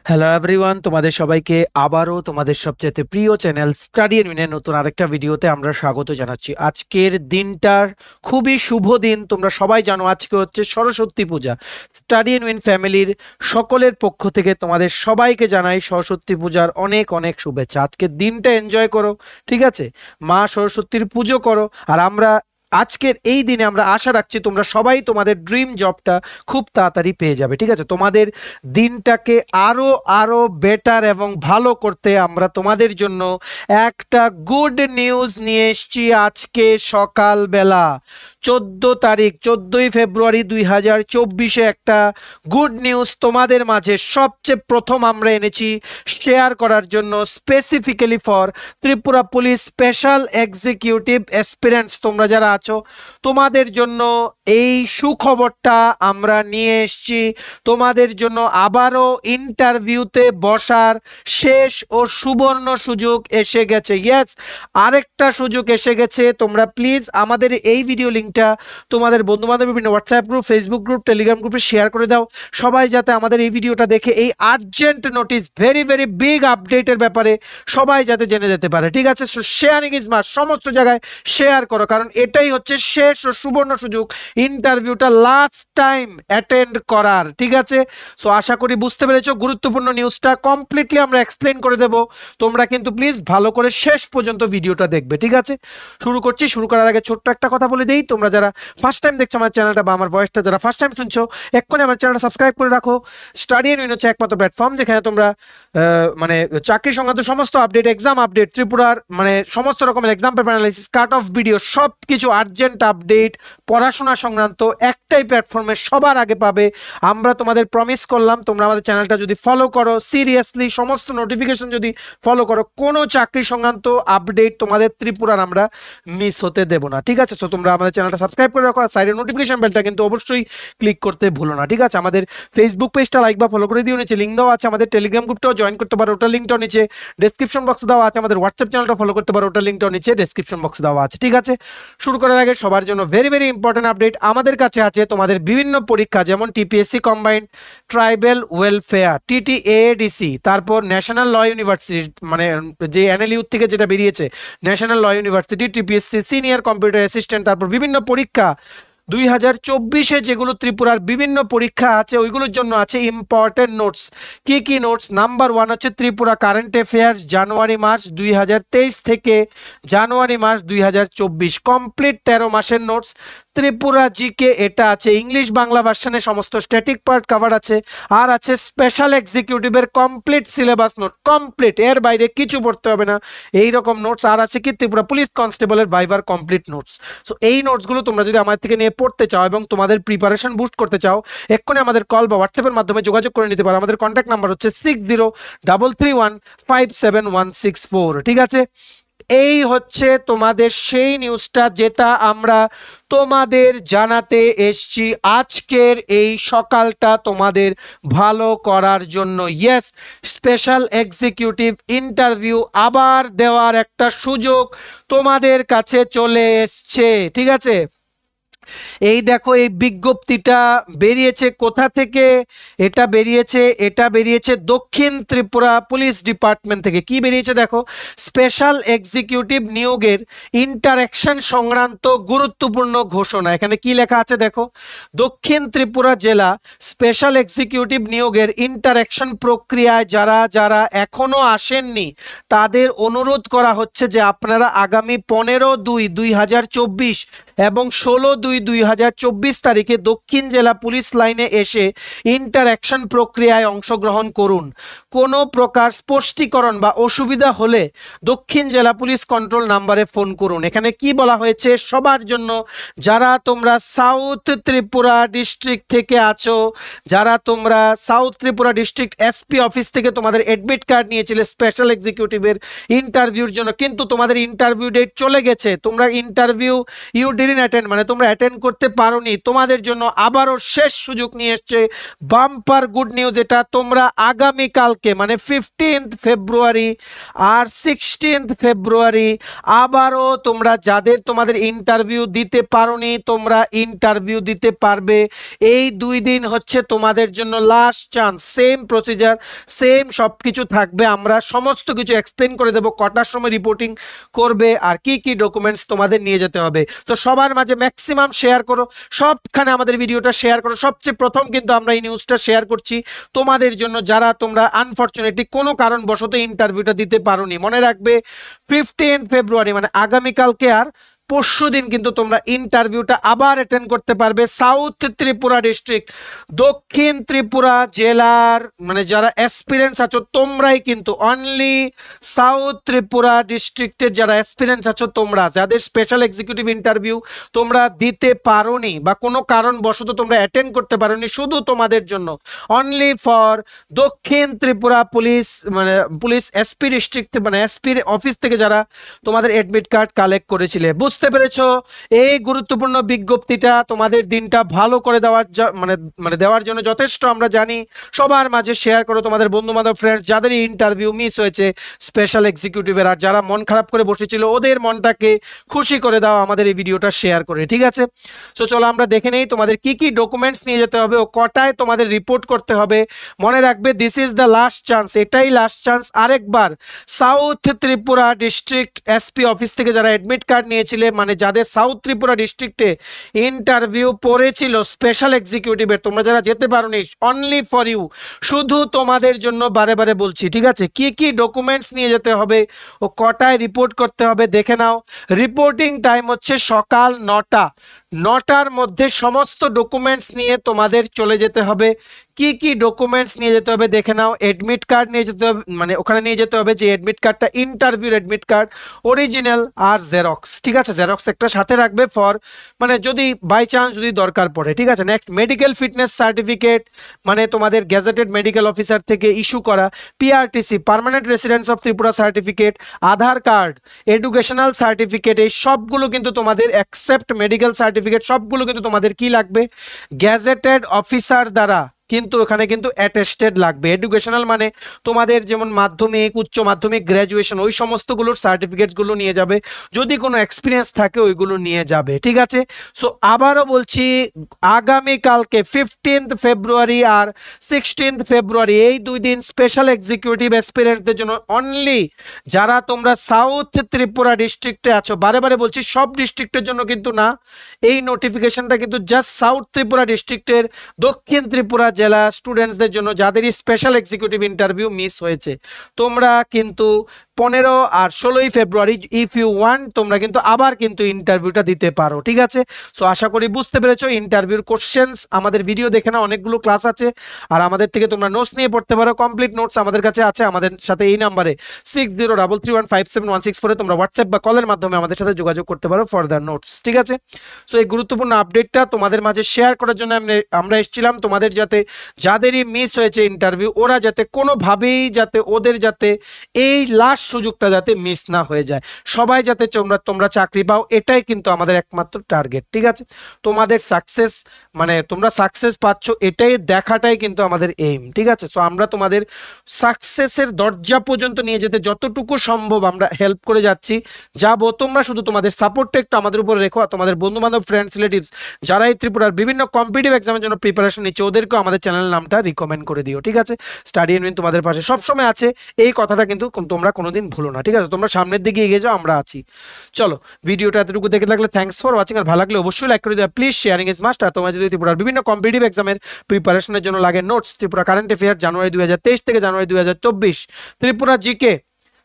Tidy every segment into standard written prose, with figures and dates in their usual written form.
Hello everyone, তোমাদের সবাইকে আবারও তোমাদের সবচেয়ে প্রিয় চ্যানেল স্টাডি এন্ড উইনের নতুন আরেকটা ভিডিওতে আমরা স্বাগত জানাচ্ছি। আজকের দিনটার খুবই শুভ দিন। তোমরা সবাই জানো আজকে হচ্ছে সরস্বতী পূজা। স্টাডি এন্ড উইন ফ্যামিলির সকলের পক্ষ থেকে তোমাদের সবাইকে জানাই সরস্বতী পূজার অনেক অনেক শুভেচ্ছা। আজকের দিনটা এনজয় করো, ঠিক আছে? মা সরস্বতীর পুজো করো। আর আমরা আজকের এই দিনে আমরা আশা রাখছি তোমরা সবাই তোমাদের ড্রিম জবটা খুব তাড়াতাড়ি পেয়ে যাবে, ঠিক আছে? তোমাদের দিনটাকে আরো আরো বেটার এবং ভালো করতে আমরা তোমাদের জন্য একটা গুড নিউজ নিয়ে এসেছি। আজকে সকালবেলা 14 তারিখ 14ই ফেব্রুয়ারি 2024 একটা গুড নিউজ তোমাদের মাঝে সবচেয়ে প্রথম আমরা এনেছি শেয়ার করার জন্য, specifically for Tripura police special executive aspirants. তোমরা যারা আছো তোমাদের জন্য এই সুখবরটা আমরা নিয়ে এসেছি। তোমাদের জন্য আবারও ইন্টারভিউতে বসার শেষ ও সুবর্ণ সুযোগ এসে গেছে। ইয়েস, আরেকটা সুযোগ এসে গেছে। তোমরা প্লিজ আমাদের এই ভিডিও লিঙ্কটা তোমাদের বন্ধু বান্ধব বিভিন্ন WhatsApp group, Facebook group, Telegram গ্রুপে শেয়ার করে দাও। সবাই যাতে আমাদের এই ভিডিওটা দেখে এই urgent notice, very very big আপডেটের ব্যাপারে সবাই যাতে জেনে যেতে পারে, ঠিক আছে? সো শেয়ারিং ইজ মাস্ট, সমস্ত জায়গায় শেয়ার করো, কারণ এটাই হচ্ছে শেষ ও সুবর্ণ সুযোগ ইন্টারভিউটা লাস্ট টাইম অ্যাটেন্ড করার, ঠিক আছে? সো আশা করি বুঝতে পেরেছো। গুরুত্বপূর্ণ নিউজটা কমপ্লিটলি আমরা এক্সপ্লেন করে দেব। তোমরা কিন্তু প্লিজ ভালো করে শেষ পর্যন্ত ভিডিওটা দেখবে, ঠিক আছে? শুরু করছি। শুরু করার আগে ছোট্ট একটা কথা বলে দিই, তোমরা যারা ফার্স্ট টাইম দেখছো আমার চ্যানেলটা বা আমার ভয়েসটা যারা ফার্স্ট টাইম শুনছো, এক্ষুনি আমার চ্যানেলটা সাবস্ক্রাইব করে রাখো। স্টাডি এন্ড উইন হচ্ছে একমাত্র প্ল্যাটফর্ম যেখানে তোমরা মানে চাকরি সংক্রান্ত সমস্ত আপডেট, এক্সাম আপডেট, ত্রিপুরার মানে সমস্ত রকমের exam paper analysis, cut off video, সব কিছু আর্জেন্ট আপডেট পড়াশোনা সংক্রান্ত একটাই প্ল্যাটফর্মে সবার আগে পাবে। আমরা তোমাদের প্রমিস করলাম, তোমরা আমাদের চ্যানেলটা যদি ফলো করো সিরিয়াসলি, সমস্ত নোটিফিকেশন যদি ফলো করো, কোনো চাকরি সংক্রান্ত আপডেট তোমাদের ত্রিপুরার আমরা মিস হতে দেব না, ঠিক আছে? তো তোমরা আমাদের চ্যানেলটা সাবস্ক্রাইব করে রাখো, আর সাইডের নোটিফিকেশন বেলটা কিন্তু অবশ্যই ক্লিক করতে ভুলো না, ঠিক আছে? আমাদের ফেসবুক পেজটা লাইক বা ফলো করে দিও, নিচে লিঙ্ক দেওয়া আছে। আমাদের টেলিগ্রাম গ্রুপটাও জয়েন করতে পারো, ওটার লিঙ্কটাও নিচে ডেসক্রিপশন বক্সে দেওয়া আছে। আমাদের হোয়াটসঅ্যাপ চ্যানেলটা ফলো করতে পারো, ওটার লিঙ্কটাও নিচে ডেসক্রিপশন বক্সে দেওয়া আছে, ঠিক আছে? শুরু করার আগে সবার জন্য ভেরি ভেরি ইম্পর্টেন্ট আপডেট। আমাদের কাছে আছে তোমাদের বিভিন্ন পরীক্ষা, যেমন TPSC combined tribal welfare, TTADC, তারপর ন্যাশনাল ল ইউনিভার্সিটি, মানে যে এনএলইউ থেকে যেটা বেরিয়েছে, national law university, TPSC senior computer assistant, তারপর বিভিন্ন পরীক্ষা 2024 যেগুলো ত্রিপুরার বিভিন্ন পরীক্ষা আছে ওইগুলোর জন্য আছে ইম্পর্টেন্ট নোটস। কি কি নোটস? নাম্বার 1 হচ্ছে ত্রিপুরা কারেন্ট অ্যাফেয়ার্স জানুয়ারি মার্চ 2023 থেকে জানুয়ারি মার্চ 2024, কমপ্লিট 13 মাসের নোটস। ত্রিপুরা জিকে, এটা আছে ইংলিশ বাংলা ভার্সনে, সমস্ত স্ট্যাটিক পার্ট কভার আছে। আর আছে স্পেশাল এক্সিকিউটিভের কমপ্লিট সিলেবাস নোট, কমপ্লিট, এর বাইরে কিছু পড়তে হবে না, এই রকম নোটস। আর আছে কি ত্রিপুরা পুলিশ কনস্টেবলের ভাইভার কমপ্লিট নোটস। সো এই নোটসগুলো তোমরা যদি আমাদের থেকে নিয়ে পড়তে চাও এবং তোমাদের প্রিপারেশন বুস্ট করতে চাও, এক্ষুনি আমাদের কল বা হোয়াটসঅ্যাপের মাধ্যমে যোগাযোগ করে নিতে পারো। আমাদের কন্ট্যাক্ট নাম্বার হচ্ছে 6033157164, ঠিক আছে? এই হচ্ছে তোমাদের সেই নিউজটা যেটা আমরা তোমাদের জানাতে এসছি আজকের এই সকালটা তোমাদের ভালো করার জন্য। ইয়েস, স্পেশাল এক্সিকিউটিভ ইন্টারভিউ আবার দেওয়ার একটা সুযোগ তোমাদের কাছে চলে এসছে, ঠিক আছে? এই দেখো, এই বিজ্ঞপ্তিটা বেরিয়েছে কোথা থেকে? এটা বেরিয়েছে দক্ষিণ ত্রিপুরা পুলিশ ডিপার্টমেন্ট থেকে। কি বেরিয়েছে দেখো, স্পেশাল এক্সিকিউটিভ নিয়োগের ইন্টারঅ্যাকশন সংক্রান্ত গুরুত্বপূর্ণ ঘোষণা। এখানে কি লেখা আছে দেখো, দক্ষিণ ত্রিপুরা জেলা স্পেশাল এক্সিকিউটিভ নিয়োগের ইন্টারঅ্যাকশন প্রক্রিয়ায় যারা যারা এখনো আসেননি তাদের অনুরোধ করা হচ্ছে যে আপনারা আগামী 15/2/2024 এবং 16/2/2024 তারিখে দক্ষিণ জেলা পুলিশ লাইনে এসে ইন্টারঅ্যাকশন প্রক্রিয়ায় অংশগ্রহণ করুন। কোনো প্রকার স্পষ্টীকরণ বা অসুবিধা হলে দক্ষিণ জেলা পুলিশ কন্ট্রোল নাম্বারে ফোন করুন। এখানে কি বলা হয়েছে সবার জন্য, যারা তোমরা সাউথ ত্রিপুরা ডিস্ট্রিক্ট থেকে আছো, যারা তোমরা south Tripura district SP office থেকে তোমাদের অ্যাডমিট কার্ড নিয়েছিলে স্পেশাল এক্সিকিউটিভের ইন্টারভিউর জন্য, কিন্তু তোমাদের ইন্টারভিউ ডেট চলে গেছে, তোমরা ইন্টারভিউ ইউ ডিডন্ট অ্যাটেন্ড, মানে তোমরা অ্যাটেন্ড করতে পারোনি তোমাদের জন্য আবারও শেষ সুযোগ নিয়ে এসছে বাম্পার গুড নিউজ। এটা তোমরা আগামীকালকে মানে 15 ফেব্রুয়ারি আর 16 ফেব্রুয়ারি আবারও তোমরা যাদের তোমাদের ইন্টারভিউ দিতে পারোনি তোমরা ইন্টারভিউ দিতে পারবে। এই 2 দিন হচ্ছে তোমাদের জন্য last chance. Same procedure, same সব কিছু থাকবে। আমরা সমস্ত কিছু এক্সপ্লেন করে দেবো, কটার সময় রিপোর্টিং করবে আর কি কি ডকুমেন্টস তোমাদের নিয়ে যেতে হবে। তো সবার মাঝে ম্যাক্সিমাম শেয়ার করো, সবখানে আমাদের ভিডিওটা শেয়ার করো। সবচেয়ে প্রথম কিন্তু আমরা এই নিউজটা শেয়ার করছি তোমাদের জন্য যারা তোমরা আনফরচুনেটলি কোনো কারণবশত ইন্টারভিউটা দিতে পারোনি। মনে রাখবে 15 ফেব্রুয়ারি মানে আগামীকালকে আর পরশুদিন কিন্তু তোমরা ইন্টারভিউটা আবার অ্যাটেন্ড করতে পারবে। সাউথ ত্রিপুরা ডিস্ট্রিক্ট, দক্ষিণ ত্রিপুরা জেলার মানে যারা অ্যাসপিরেন্টস আছো তোমরাই কিন্তু অনলি সাউথ ত্রিপুরা ডিস্ট্রিক্টের যারা অ্যাসপিরেন্টস আছো তোমরা যাদের স্পেশাল এক্সিকিউটিভ ইন্টারভিউ তোমরা দিতে পারোনি বা কোনো কারণবশত তোমরা অ্যাটেন্ড করতে পারোনি, শুধু তোমাদের জন্য অনলি ফর দক্ষিণ ত্রিপুরা পুলিশ মানে পুলিশ এসপি ডিস্ট্রিক্ট মানে এসপি অফিস থেকে যারা তোমাদের অ্যাডমিট কার্ড কালেক্ট করেছিলে। বুঝতে পেরেছো? এই গুরুত্বপূর্ণ বিজ্ঞপ্তিটা তোমাদের দিনটা ভালো করে দেওয়ার মানে দেওয়ার জন্য যথেষ্ট আমরা জানি। সবার মাঝে শেয়ার করো তোমাদের বন্ধু বান্ধব ফ্রেন্ডস যাদের ইন্টারভিউ মিস হয়েছে স্পেশাল এক্সিকিউটিভের, আর যারা মন খারাপ করে বসেছিল ওদের মনটাকে খুশি করে দাও আমাদের এই ভিডিওটা শেয়ার করে, ঠিক আছে? সো চলো আমরা দেখে নেই তোমাদের কি কি ডকুমেন্টস নিয়ে যেতে হবে ও কটায় তোমাদের রিপোর্ট করতে হবে। মনে রাখবে this is the last chance, এটাই লাস্ট চান্স। আরেকবার south Tripura district SP office থেকে যারা অ্যাডমিট কার্ড নিয়েছিলে মানে যাদের সাউথ ত্রিপুরা ডিস্ট্রিক্টে ইন্টারভিউ পড়েছিল স্পেশাল এক্সিকিউটিভের, তোমরা যারা যেতে পারোনি অনলি ফর ইউ, শুধু তোমাদের জন্য বারে বারে বলছি, ঠিক আছে? কি কি ডকুমেন্টস নিয়ে যেতে হবে ও কটায় রিপোর্ট করতে হবে দেখে নাও। রিপোর্টিং টাইম হচ্ছে সকাল 9টার মধ্যে সমস্ত ডকুমেন্টস নিয়ে তোমাদের চলে যেতে হবে। কি কি ডকুমেন্টস নিয়ে যেতে হবে দেখে নাও। এডমিট কার্ড নিয়ে যেতে হবে, মানে ওখানে নিয়ে যেতে হবে যে এডমিট কার্ডটা ইন্টারভিউর এডমিট কার্ড অরিজিনাল আর জেরক্স, ঠিক আছে? জেরক্স একটা সাথে রাখবে ফর মানে যদি বাই চান্স যদি দরকার পড়ে, ঠিক আছে? নেক্সট মেডিকেল ফিটনেস সার্টিফিকেট মানে তোমাদের গ্যাজেটেড মেডিকেল অফিসার থেকে ইস্যু করা, PRTC permanent residence of Tripura certificate, Aadhaar card, educational certificate, এই সবগুলো কিন্তু তোমাদের এক্সেপ্ট মেডিকেল সার্টিফিকেট সবগুলো কিন্তু তোমাদের কি লাগবে গ্যাজেটেড অফিসার দ্বারা কিন্তু এখানে কিন্তু অ্যাটেস্টেড লাগবে। এডুকেশনাল মানে তোমাদের যেমন মাধ্যমিক, উচ্চ মাধ্যমিক, গ্র্যাজুয়েশন ওই সমস্তগুলোর সার্টিফিকেটসগুলো নিয়ে যাবে, যদি কোনো এক্সপিরিয়েন্স থাকে ওইগুলো নিয়ে যাবে, ঠিক আছে? সো আবারও বলছি আগামীকালকে 15 ফেব্রুয়ারি আর 16 ফেব্রুয়ারি এই 2 দিন স্পেশাল এক্সিকিউটিভ অ্যাসপিরেন্টদের জন্য অনলি যারা তোমরা সাউথ ত্রিপুরা ডিস্ট্রিক্টে আছো, বারে বারে বলছি সব ডিস্ট্রিক্টের জন্য কিন্তু না, এই নোটিফিকেশনটা কিন্তু জাস্ট সাউথ ত্রিপুরা ডিস্ট্রিক্টের দক্ষিণ ত্রিপুরা জেলা স্টুডেন্টসদের জন্য যাদের স্পেশাল এক্সিকিউটিভ ইন্টারভিউ মিস হয়েছে। তোমরা কিন্তু 15 আর 16 ফেব্রুয়ারি ইফ ইউ ওয়ান্ট তোমরা কিন্তু আবার কিন্তু ইন্টারভিউটা দিতে পারো, ঠিক আছে? সো আশা করি বুঝতে পেরেছো। ইন্টারভিউর কোশ্চেন্স আমাদের ভিডিও দেখে না, অনেকগুলো ক্লাস আছে আর আমাদের থেকে তোমরা নোটস নিয়ে পড়তে পারো। কমপ্লিট নোটস আমাদের কাছে আছে, আমাদের সাথে এই নাম্বারে 6033157164 তোমরা হোয়াটসঅ্যাপ বা কলের মাধ্যমে আমাদের সাথে যোগাযোগ করতে পারো ফর দ্য নোটস, ঠিক আছে? সো এই গুরুত্বপূর্ণ আপডেটটা তোমাদের মাঝে শেয়ার করার জন্য আমরা এসেছিলাম, তোমাদের যাতে যাদেরই মিস হয়েছে ইন্টারভিউ ওরা যাতে কোনোভাবেই যাতে ওদের যাতে এই লাস্ট সুযোগটা যাতে মিস না হয়ে যায়, সবাই যাতে তোমরা চাকরি পাও, এটাই কিন্তু আমাদের একমাত্র টার্গেট, ঠিক আছে? তোমাদের সাকসেস মানে তোমরা সাকসেস পাচ্ছ এটাই দেখাটাই কিন্তু আমাদের এইম, ঠিক আছে? সো আমরা তোমাদের সাকসেসের দরজা পর্যন্ত নিয়ে যেতে যতটুকু সম্ভব আমরা হেল্প করে যাচ্ছি, যাবো। তোমরা শুধু তোমাদের সাপোর্টটা একটু আমাদের উপরে রেখো, তোমাদের বন্ধু বান্ধব ফ্রেন্ডস রিলেটিভস যারা এই ত্রিপুরার বিভিন্ন কম্পিটিটিভ এক্সামের জন্য প্রিপারেশন নিচ্ছে ওদেরকেও আমাদের চ্যানেল নামটা রিকমেন্ড করে দিও, ঠিক আছে? স্টাডি ইউনিয়ন তোমাদের পাশে সবসময় আছে, এই কথাটা কিন্তু তোমরা কোনোদিন ভুলো না, ঠিক আছে? তোমরা সামনের দিকে এগিয়ে যাও, আমরা আছি। চলো ভিডিওটা এতটুকু দেখে থাকলে থ্যাঙ্কস ফর ওয়াচিং, আর ভালো লাগলে অবশ্যই লাইক করে দিও, প্লিজ শেয়ারিং ইজ মাস্ট। আর তোমরা যদি ত্রিপুরার বিভিন্ন কম্পিটিটিভ এক্সামের প্রিপারেশনের জন্য লাগে নোটস, ত্রিপুরা কারেন্ট অ্যাফেয়ার জানুয়ারি 2023 থেকে জানুয়ারি 2024, Tripura GK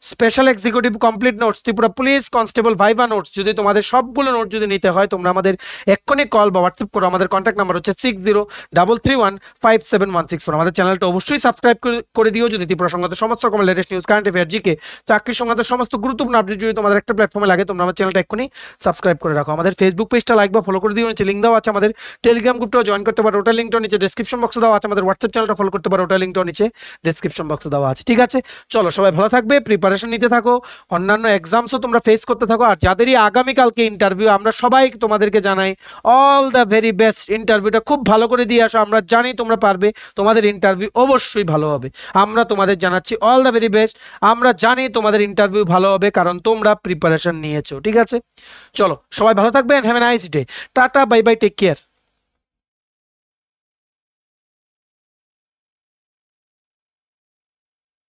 special executive complete notes, Tripura police constable viva notes, যদি তোমাদের সবগুলো নোট যদি নিতে হয় তোমরা আমাদের এক্ষুনি কল বা হোয়াটসঅ্যাপ করো। আমাদের কন্ট্যাক্ট নাম্বার হচ্ছে 6033157164। আমাদের চ্যানেলটা অবশ্যই সাবস্ক্রাইব করে দিও যদি ত্রিপুরা সংক্রান্ত সমস্ত রকমের latest news, current affair, GK, চাকরি সংক্রান্ত সমস্ত গুরুত্বপূর্ণ আপডেট যদি তোমাদের একটা প্ল্যাটফর্মে লাগে তোমরা আমার চ্যানেলটা এক্ষুনি সাবস্ক্রাইব করে রাখো। আমাদের ফেসবুক পেজটা লাইক বা ফলো করে দিও, নিচে লিঙ্ক দেওয়া আছে। আমাদের টেলিগ্রাম গ্রুপটাও জয়েন করতে পারো, ওটার লিঙ্কটাও নিচে ডেসক্রিপশন বক্সে দেওয়া আছে। আমাদের হোয়াটসঅ্যাপ চ্যানেলটা ফলো করতে পারো, ওটার লিঙ্কটাও নিচে ডেসক্রিপশন বক্সে দেওয়া আছে, ঠিক আছে? চলো সবাই ভালো থাকবে, প্রিপারেশন প্রিপারেশন নিতে থাকো, অন্যান্য এক্সামসও তোমরা ফেস করতে থাকো। আর যাদেরই আগামীকালকে ইন্টারভিউ, আমরা সবাই তোমাদেরকে জানাই অল দ্য ভেরি বেস্ট। ইন্টারভিউটা খুব ভালো করে দিয়ে আসো, আমরা জানি তোমরা পারবে, তোমাদের ইন্টারভিউ অবশ্যই ভালো হবে। আমরা তোমাদের জানাচ্ছি অল দ্য ভেরি বেস্ট। আমরা জানি তোমাদের ইন্টারভিউ ভালো হবে, কারণ তোমরা প্রিপারেশন নিয়েছো। ঠিক আছে, চলো সবাই ভালো থাকবেন, have a nice day, tata, bye bye, take care.